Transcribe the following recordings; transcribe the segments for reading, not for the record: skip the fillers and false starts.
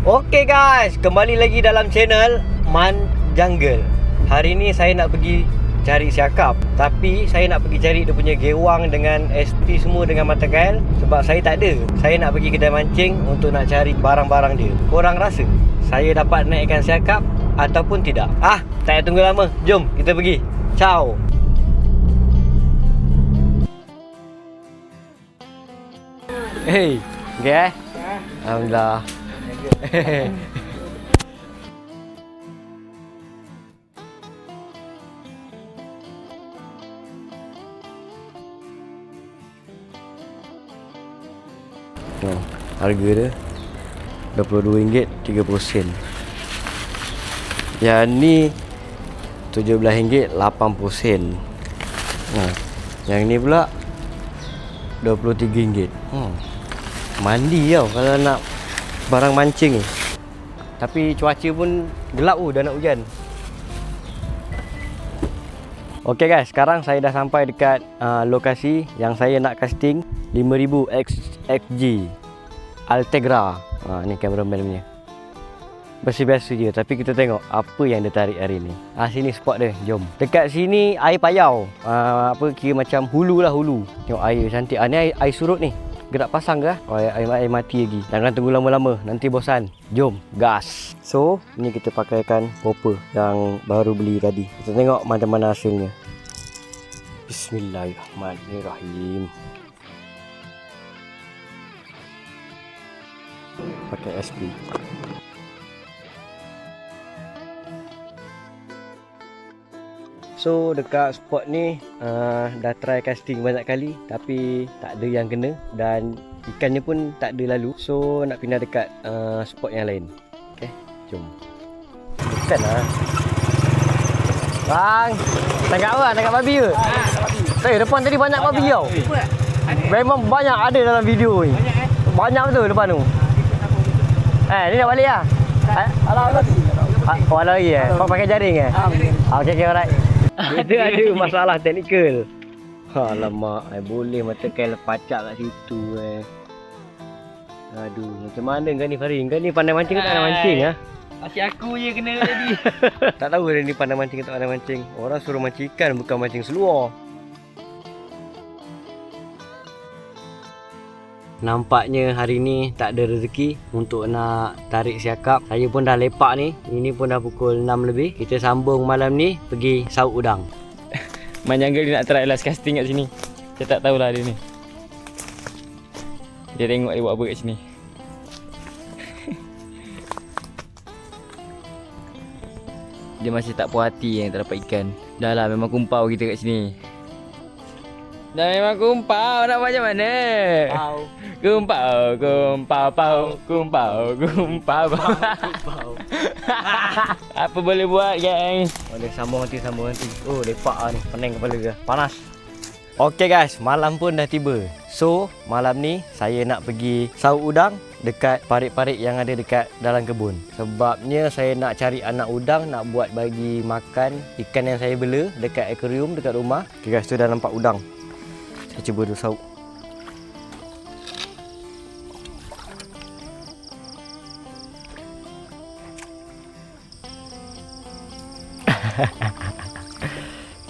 Okay guys, kembali lagi dalam channel Man Jungle. Hari ni saya nak pergi cari siakap, tapi saya nak pergi cari dia punya gewang dengan SP semua dengan mata kail. Sebab saya tak ada. Saya nak pergi kedai mancing untuk nak cari barang-barang dia. Korang rasa saya dapat naikkan siakap ataupun tidak? Tak payah tunggu lama. Jom kita pergi. Ciao. Hey, okay Alhamdulillah. Harga dia RM22.30. Yang ni RM17.80. Yang ni pula RM23. Mandi tau kalau nak barang mancing ni. Tapi cuaca pun gelap dah nak hujan. Ok guys, sekarang saya dah sampai dekat lokasi yang saya nak casting 5000 XG Altegra. Ni cameraman punya. Biasa-biasa je, tapi kita tengok apa yang dia tarik hari ni. Sini spot dia, jom. Dekat sini air payau. Kira macam hulu lah, hulu. Tengok air cantik. Ni air surut ni. Gerak pasang ke? Air mati lagi. Jangan tunggu lama-lama, nanti bosan. Jom, gas. So, ni kita pakaikan popper yang baru beli tadi. Kita tengok macam mana hasilnya. Bismillahirrahmanirrahim. Pakai SP. So dekat spot ni dah try casting banyak kali tapi tak ada yang kena dan ikannya pun tak ada lalu. So nak pindah dekat spot yang lain. Okay, jom. Ikan lah. Bang, tangkap apa? Tangkap babi ke? Depan tadi banyak babi tau. Memang banyak ada dalam video ni. Banyak betul depan tu. Ni nak balik lah? Alah lagi. Lagi Kau pakai jaring Okay, alright. Ada masalah teknikal. Alamak, boleh mata kail pacak kat situ Aduh, macam mana kau ni Farin? Kau ni pandai mancing ke tak pandai mancing Asyik aku je kena tadi. Tak tahu dia ni pandai mancing ke tak pandai mancing. Orang suruh mancing ikan bukan mancing seluar. Nampaknya hari ni tak ada rezeki untuk nak tarik siakap. Saya pun dah lepak ni. Ini pun dah pukul 6 lebih. Kita sambung malam ni pergi saut udang. Man Jungle dia nak try last casting kat sini. Saya tak tahulah dia ni. Dia tengok dia buat apa kat sini. Dia masih tak puas hati yang tak dapat ikan. Dah lah, memang kumpau kita kat sini. Dah memang kumpau, nak macam mana? Kumpau, kumpau. Apa boleh buat, geng? Boleh sambung nanti. Oh, lepak lah ni. Pening kepala ke. Panas. Okay guys, malam pun dah tiba. So, malam ni saya nak pergi saut udang dekat parit-parit yang ada dekat dalam kebun. Sebabnya saya nak cari anak udang, nak buat bagi makan ikan yang saya bela dekat akuarium dekat rumah. Okay guys, tu dah nampak udang. Saya cuba dulu saut.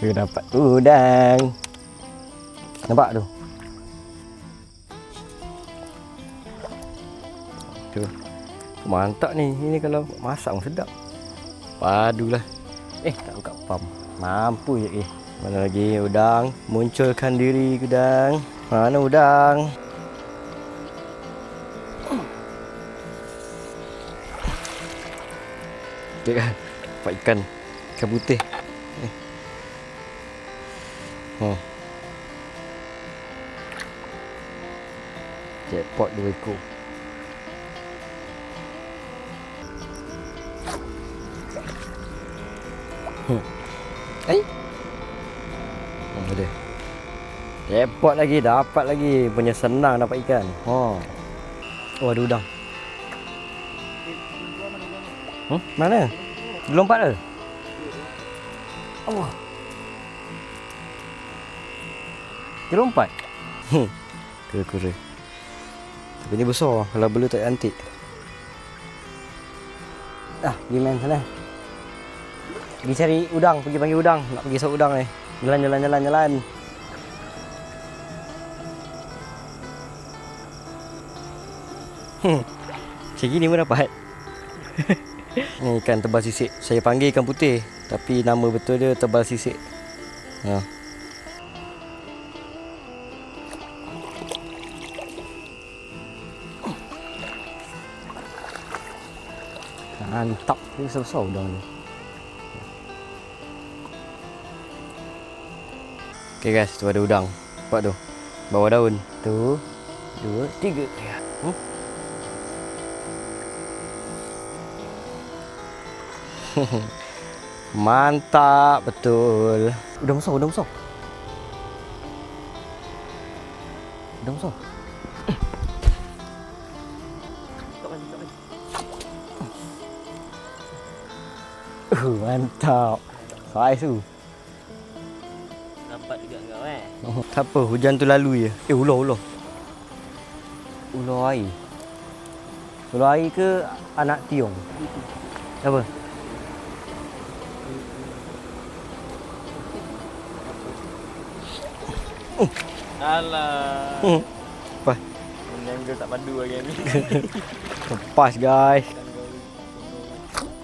Kita dapat udang. Nampak tu? Tu. Mantap ni. Ini kalau masak pun sedap. Padulah. Tak buka pam. Mampu je Mana lagi udang? Munculkan diri udang. Mana udang? Okay kan? Dapat ikan putih. Jackpot 2 ekor. Ada. Jackpot lagi, dapat lagi. Punya senang dapat ikan. Oh, ada udang. Mana? Dia lompat ke? Allah. Dia lompat. Kura-kura. Tapi ni besar. Kalau bela tak cantik. Pergi main sana. Pergi cari udang, pergi panggil udang. Nak pergi sok udang ni. Jalan. Macam gini pun dapat. Ni ikan tebal sisik. Saya panggil ikan putih, tapi nama betul dia tebal sisik. Mantap. Dia besar-besar udang ni. Okay guys, tu ada udang. Nampak tu? Bawah daun. Tu, 2, 3. Mantap betul. Udang besar. Udang besar. Mantap. Saiz tu. Nampak juga kau Tak apa, hujan tu lalu je. Ular. Ular air. Ular air ke anak tiung? Apa? Alah. Apa? Mengganggu tak padu lagi ni. Lepas guys.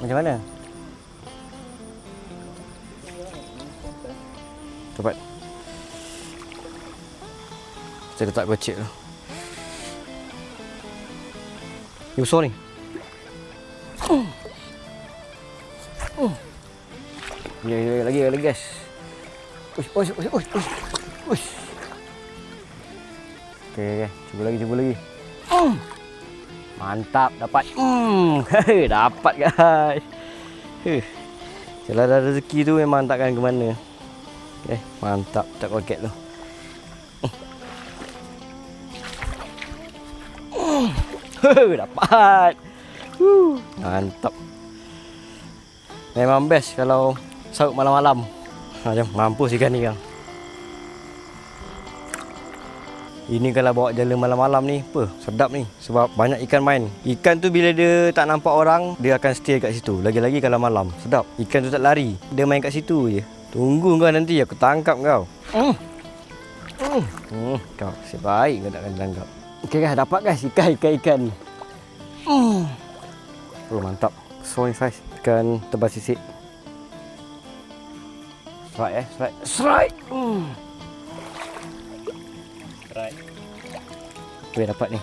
Macam mana? Cepat. Kita letak kocek tu. Ni besar ni. Lagi guys. Uish. Okay. Cuba lagi. Mantap, dapat. Dapat guys. Kalau ada rezeki tu memang takkan ke mana. Okay, mantap tak koket tu. Dapat. Mantap. Memang best kalau saut malam-malam. Jom, mampus ikan ni kan. Ini kalau bawa jala malam-malam ni, sedap ni. Sebab banyak ikan main. Ikan tu bila dia tak nampak orang, dia akan stay kat situ. Lagi-lagi kalau malam, sedap. Ikan tu tak lari, dia main kat situ je. Tunggu kau nanti aku tangkap kau. Kau nasib baik kau takkan tangkap. Okey guys, dapat guys ikan ni. Mantap. So ni saiz ikan tebal sisik. Strike. Okay, dapat ni.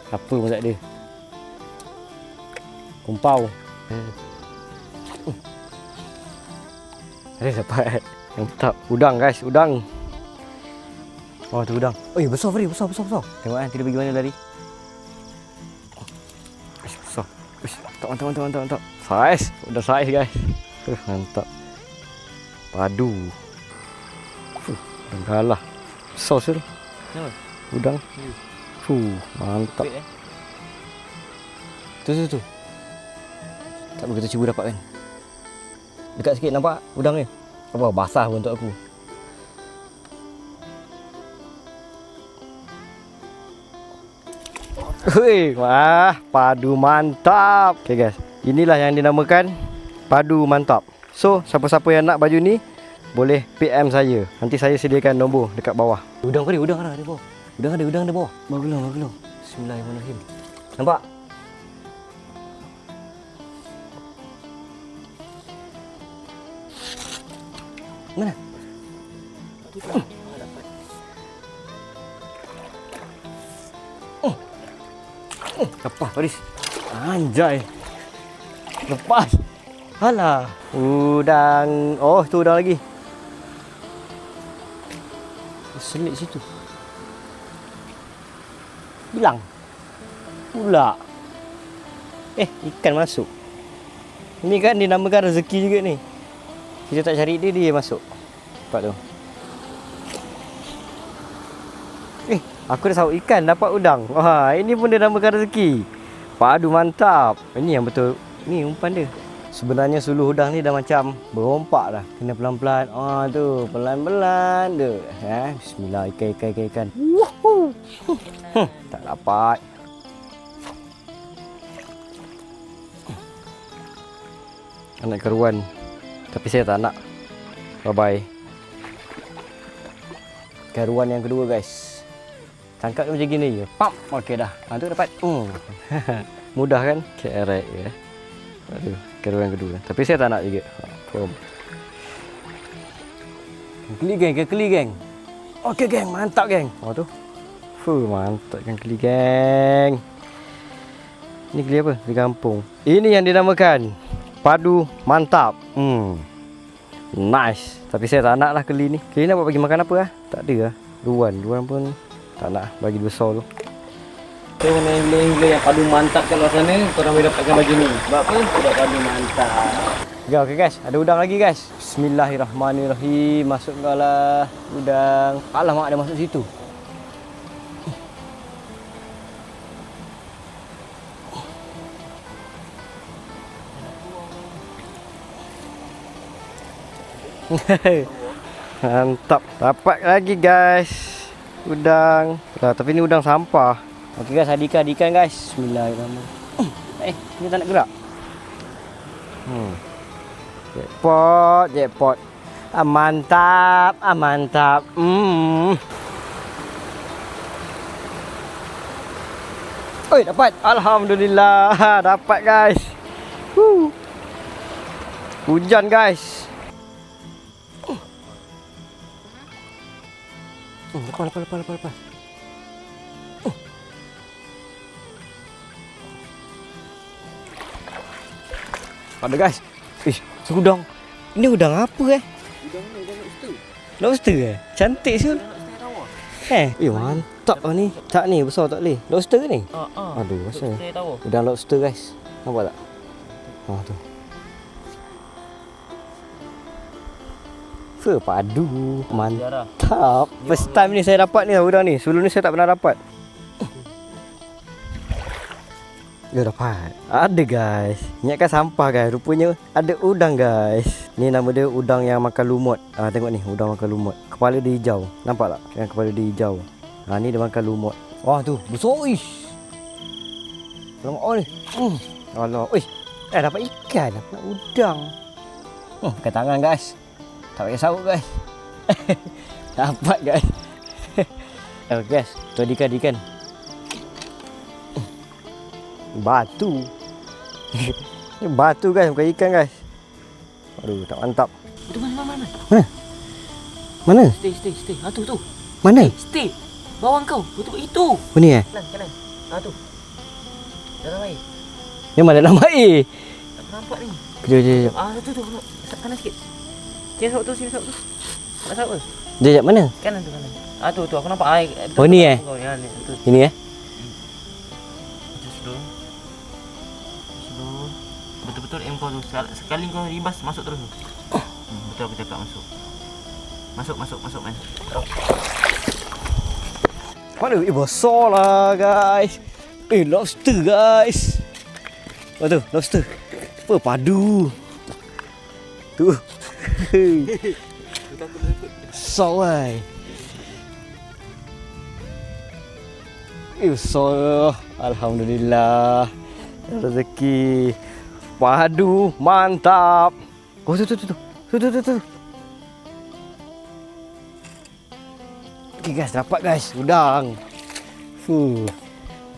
Apa pun tak ada. Kumpau. Ada dapat. Mantap. Udang guys, udang. Oh tu udang. Besar Fri, besar. Tengok kan dia pergi mana lari. Besar. Mantap. Saiz. Udah saiz guys. Mantap. Padu. Galah. Besar sel. Udang. Mantap. Tu. Tak apa, kita cuba dapat kan. Dekat sikit nampak udang ni. Apa basah pun untuk aku. Padu mantap. Okay guys, inilah yang dinamakan padu mantap. So, siapa-siapa yang nak baju ni boleh PM saya. Nanti saya sediakan nombor dekat bawah. Udang ada di bawah. Udang ada bawah. Bagus. Bismillahirrahmanirrahim. Nampak? Mana? Lepas Faris. Anjay. Lepas. Alah. Udang. Oh, tu udang lagi. Selit situ. Hilang. Pula. Ikan masuk. Ini kan dinamakan rezeki juga ni. Kita tak cari dia masuk. Nampak tu. Aku dah saut ikan, dapat udang. Wah, ini pun dia namakan rezeki. Padu mantap. Ini yang betul. Ni umpan dia. Sebenarnya suluh udang ni dah macam berompak dah. Kena pelan-pelan. Tu, pelan-pelan tu. Bismillah, ikan. Tak dapat. Anak keruan. Tapi saya tak nak. Bye-bye. Keruan yang kedua guys. Tangkap dia macam gini je. Pam. Okey dah. Tu dapat. Mudah kan? Kerek ya. Aduh, keruan yang kedua. Tapi saya tak nak juga. Keli geng. Okey geng, mantap geng. Tu. Mantap kan keli geng. Ni keli apa? Di kampung. Ini yang dinamakan padu mantap. Nice. Tapi saya tak nak lah keli ni. Keli nak buat bagi makan apa lah? Tak ada lah. Ruan pun tak nak bagi besar tu. Kita main hula-hula yang padu mantap kat luar sana, korang boleh dapatkan baju ni. Sebab apa? Sebab padu mantap. Okey guys, ada udang lagi guys. Bismillahirrahmanirrahim. Masukkan lah udang. Alamak, ada masuk situ. Mantap. Dapat lagi guys udang. Tapi ni udang sampah. Okey guys, ada ikan guys. Bismillahirrahmanirrahim. Ni tak nak gerak. Jackpot. Mantap. Oi, dapat. Alhamdulillah. Dapat guys. Hujan guys. Lepas. Ada guys. Udang. Ini udang apa Udang ni, udang lobster. Lobster Cantik Syul. Mantap lah ni. Tak ni, besar tak boleh. Lobster ni? Aduh, rasa. Udang lobster guys. Nampak tak? Tu. Padu. Mantap. First time ni saya dapat ni udang ni. Sebelum ni saya tak pernah dapat. Ya dapat. Ada guys. Ingatkan sampah guys. Rupanya ada udang guys. Ni nama dia udang yang makan lumut. Tengok ni, udang makan lumut. Kepala dia hijau. Nampak tak? Yang kepala dia hijau. Ni dia makan lumut. Wah tu, besar ish. Alamak ni. Allah. Dapat ikan, dapat udang. Pakai tangan guys. Tak payah sabuk guys. Dapat guys. Guys, tu ikan. Batu. Ni batu guys, bukan ikan guys. Aduh, tak mantap. Itu mana? Mana? Stay. Tu. Mana? Stay. Bawang kau. Betul itu. Ni Kanan. Tu. Dalam air. Yang mana dalam air? Tak nampak ni. Kejap. Tu. Kanan sikit. Sini sabuk tu. Nak sabuk ke? Kejap mana? Kanan. Tu aku nampak air. Ni Tu. Ini Slow. Betul-betul aim kau tu. Sekali kau ribas masuk terus tu. Betul aku cakap masuk. Masuk man. Mana? Besar lah guys. Lobster guys. Tu, lobster. Padu. Tu. Besar. Besar. Alhamdulillah. Rezeki. Padu mantap. Tu. Okay guys, dapat guys udang.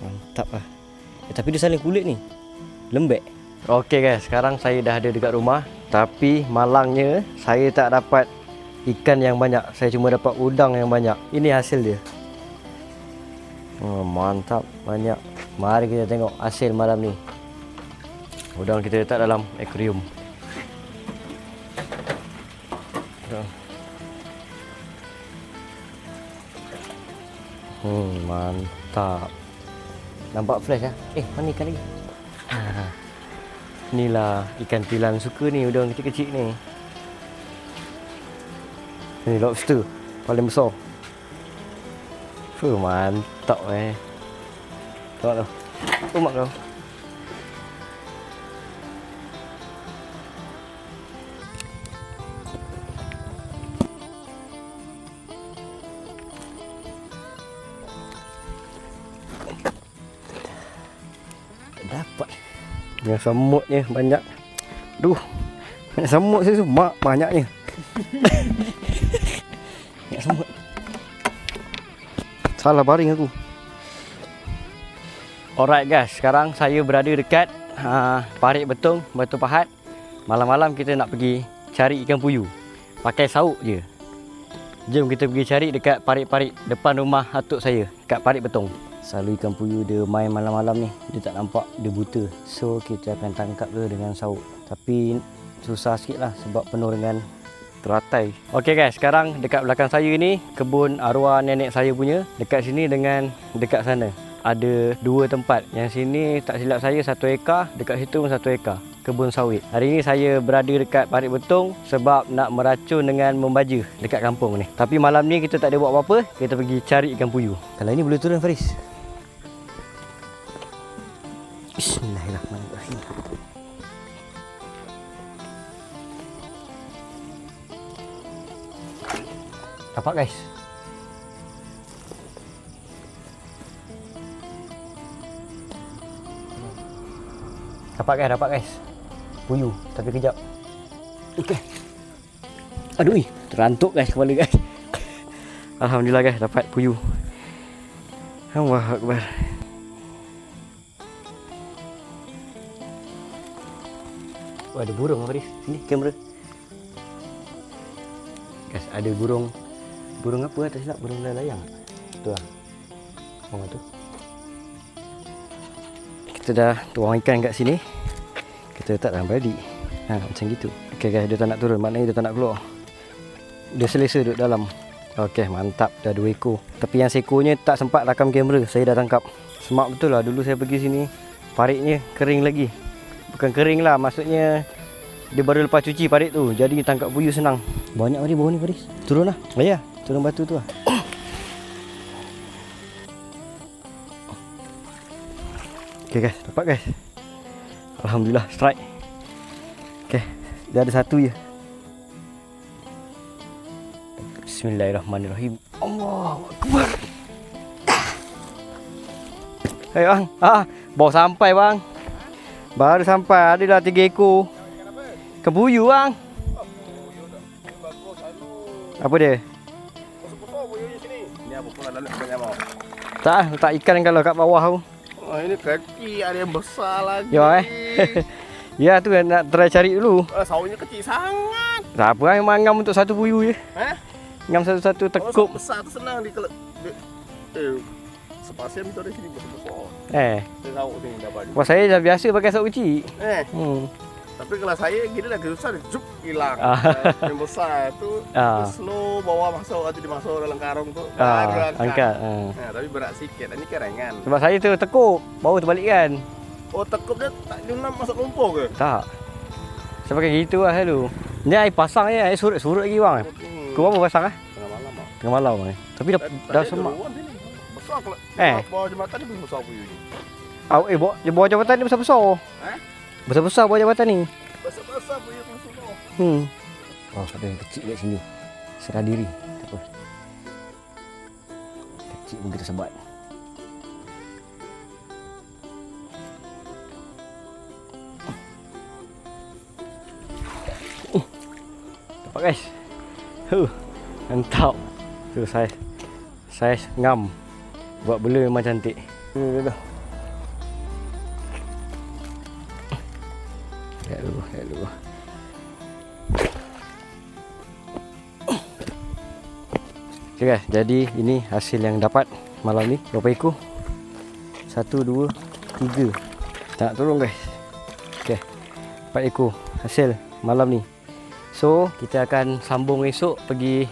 Mantap lah. Tapi dia saling kulit ni. Lembek. Okay guys, sekarang saya dah ada dekat rumah. Tapi malangnya saya tak dapat ikan yang banyak. Saya cuma dapat udang yang banyak. Ini hasil dia. Mantap, banyak. Mari kita tengok hasil malam ni. Udang kita letak dalam akuarium. Mantap. Nampak fresh lah. Mana ikan lagi? Inilah ikan pilang suka ni, udang kecil-kecil ni. Ni lobster paling besar. Mantap Tengok tu. Umak kau. Dapat. Yang semutnya banyak. Duh, banyak semut saya tu. Mak, banyaknya. Banyak semut. Salah baring aku. Alright guys, sekarang saya berada dekat Parit Betong, Batu Pahat. Malam-malam kita nak pergi cari ikan puyuh. Pakai sauk je. Jom kita pergi cari dekat parit-parit depan rumah atuk saya, dekat Parit Betong. Selalu ikan puyuh dia main malam-malam ni, dia tak nampak, dia buta. So kita akan tangkap dia dengan sauk. Tapi susah sikit lah sebab penuh dengan teratai. Okey guys, sekarang dekat belakang saya ni kebun arwah nenek saya punya. Dekat sini dengan dekat sana ada 2 tempat. Yang sini tak silap saya 1 ekar, dekat situ pun 1 ekar kebun sawit. Hari ni saya berada dekat Parit Betong sebab nak meracun dengan membaja dekat kampung ni. Tapi malam ni kita tak ada buat apa-apa, kita pergi cari ikan puyuh. Kalau ini boleh turun Faris. Bismillahirrahmanirrahim. Dapat guys. Dapat guys. Puyuh, tapi kejap. Okey. Aduh, terantuk guys kepala guys. Alhamdulillah guys, dapat puyuh. Allahu Akbar. Oh, ada burung Faris. Sini kamera. Guys, ada burung. Burung apa tak silap? Burung layang. Tu lah. Burung tu. Kita dah tuang ikan kat sini. Kita letak dalam balik. Macam gitu. Okey guys, dia tak nak turun. Maknanya dia tak nak keluar. Dia selesa duduk dalam. Okey, mantap. Dah 2 ekor. Tapi yang seekornya tak sempat rakam kamera. Saya dah tangkap. Semak betul lah. Dulu saya pergi sini, paritnya kering lagi. Bukan kering lah, maksudnya dia baru lepas cuci parit tu. Jadi tangkap puyuh senang. Banyak tadi bawah ni Faris. Turun lah. Ya, turun batu tu lah. Okey guys, dapat guys. Alhamdulillah, strike. Okey, dia ada 1 je. Bismillahirrahmanirrahim. Allahu Akbar. Hei bang, baru sampai bang. Baru sampai, adalah 3 ekor. Ikan puyuh bang. Apa dia? Ini apa pula dalam banyak mau. Tak, letak ikan kalau kat bawah tu. Oh, ini kecil, ada yang besar lagi. Ya Ya tu nak try cari dulu. Saurnya kecil sangat. Tak apa, memang ngam untuk 1 puyuh je. Ngam satu-satu Kalau tekuk. besar tu senang sepasien tu ada sini besar-besar. Saya tahu ni dapat. Wah, saya dah biasa pakai sauk kecil. Tapi kalau saya gini dah susah dia zup hilang. Yang besar tu slow bawa masuk atau dimasuk dalam karung tu baru angkat. Tapi berat sikit. Ini kerengan. Sebab saya tu tekuk, baru terbalikkan. Oh, tekuk dia tak diunam masuk lumpur ke? Tak. Saya pakai gitu lah selalu. Ni air pasang je, air surut-surut lagi bang. Kau berapa pasang ah? Tengah malam bang. Tengah malam bang. Tapi dah semak. Besar kalau bawah jembatan ni besar puyuh ni. Bawah jambatan ni besar-besar. Besar-besar bawah jambatan ni. Besar-besar puyuh tu semua. Oh, ada yang kecil kat sini. Serah diri. Tak apa. Kecil pun kita sebat. Dapat guys. Mantap. Tu saiz ngam. Buat bela memang cantik. Dah. Lihat dulu. Okay guys, jadi ini hasil yang dapat malam ni. Berapa ekor? 1, 2, 3. Tak nak turun guys. Okay, 4 ekor hasil malam ni. So, kita akan sambung esok pergi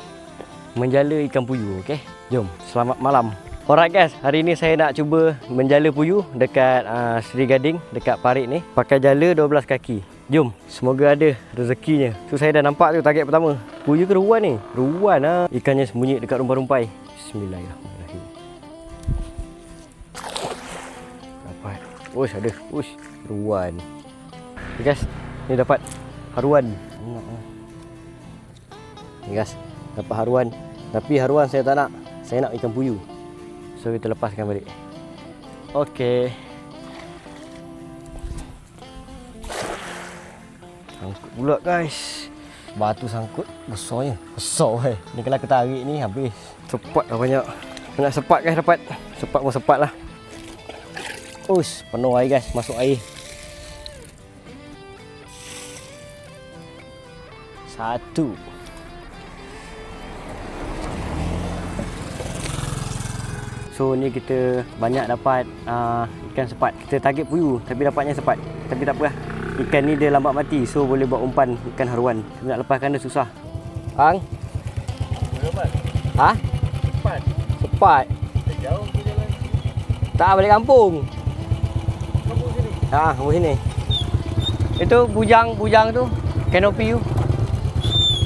menjala ikan puyuh. Okay, jom. Selamat malam. Alright guys, hari ni saya nak cuba menjala puyuh dekat Seri Gading, dekat parit ni. Pakai jala 12 kaki. Jom, semoga ada rezekinya. So saya dah nampak tu target pertama. Puyuh ke ruan ni? Ruan lah. Ikannya sembunyi dekat rumpai-rumpai. Bismillahirrahmanirrahim. Dapat. Ush, ada. Ush, ruan. Okay guys, ni dapat haruan. Ni guys, dapat haruan. Tapi haruan saya tak nak. Saya nak ikan puyuh. So kita lepaskan balik. Okey. Sangkut pula guys. Batu sangkut besarnya. Besar weh. Ni kalau aku tarik ni habis. Sepat lah banyak. Nak sepat guys dapat. Sepat pun sepat lah. Ush, penuh air guys. Masuk air. Satu. So ni kita banyak dapat ikan sepat. Kita target puyuh tapi dapatnya sepat. Tapi tak apa lah. Ikan ni dia lambat mati. So boleh buat umpan ikan haruan. Nak lepaskan dia susah. Hang? Ha? Sepat. Sepat. Jauh ke jalan. Tak balik kampung. Kampung sini. Kampung sini. Itu bujang tu. Kanopi tu.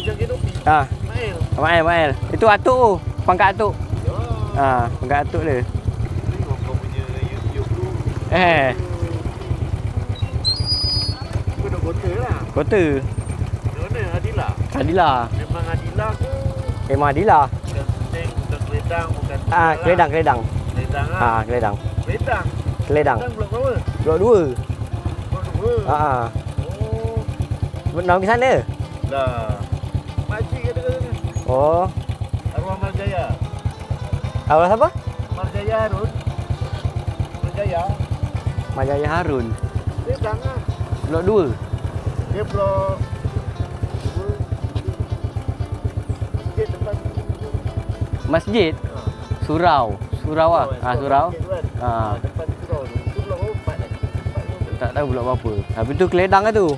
Bujang kenopi. Mael. Itu atuk tu. Pangkat atuk. Pangkat atuk dia. Tengok kau punya YouTube tu. Kau dah kota lah. Kota. Mana Adila? Adila. Memang Adila ke? Memang Adila. Bukan Seng, bukan Keledang, bukan Keledang. Keledang lah. Keledang. Keledang? Keledang. Keledang blok berapa? Blok 2. Blok 2? Oh. Nak pergi sana? Dah. Makcik kata sana. Oh. Arwah Marjaya. Awal siapa? Marjaya Harun. Marjaya. Majaya Harun. Keledang lah. Blok 2. Dia blok 2. Sikit depan. Masjid. Surau. Surau ah. Surau. Depan surau tu. Itu blok berapa? 4 lagi. Tak tahu blok berapa. Habis tu Keledang lah tu.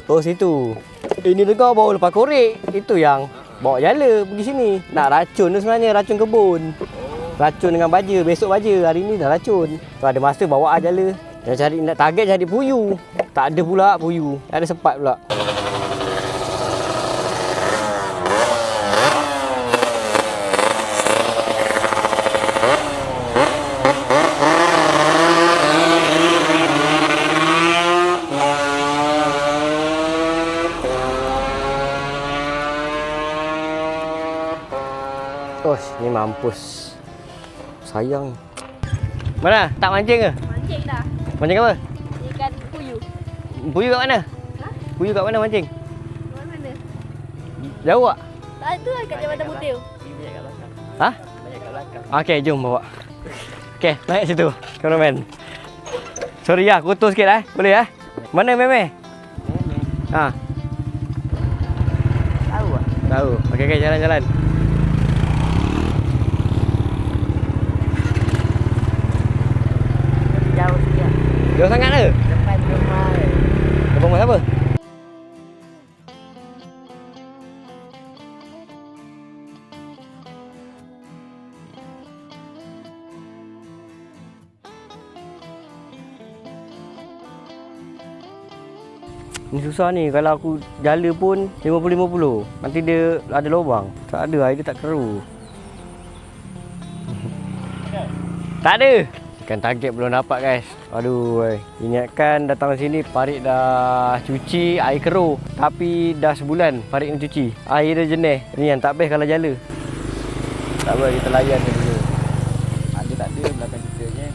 Oh situ. Ini dengar baru lepas korek. Itu yang bawa jala pergi sini. Nak racun tu sebenarnya, racun kebun. Racun dengan baja, besok baja, hari ni dah racun. Tu ada masa bawa jala. Nak target cari puyuh. Tak ada pula puyuh. Ada sepat pula. Ni mampus. Sayang. Mana? Tak mancing ke? Mancing dah. Mancing apa? Ikan puyuh. Puyuh kat mana? Ha? Puyuh kat mana mancing? Mana? Jauh tak? Tak ada kat Jabatan Putih. Ha? Okey, jom bawa. Okey, naik situ. Cameraman. Sorry ya, kotor sikit Boleh Mana Meme? Ha. Tahu. Okey, jalan-jalan. Jauh sikit. Jauh sangat ke? Depan rumah. Depan rumah siapa? Ni susah ni, kalau aku jala pun 50-50. Nanti dia ada lubang. Tak ada, air dia tak keruh. Tak ada. Ikan target belum dapat guys. Aduh, ingatkan datang sini parit dah cuci, air keruh. Tapi dah sebulan parit ni cuci. Air dia jenis. Ni yang tak best kalau jala. Tak apa, kita layan dia dulu. Ada tak ada belakang kita je.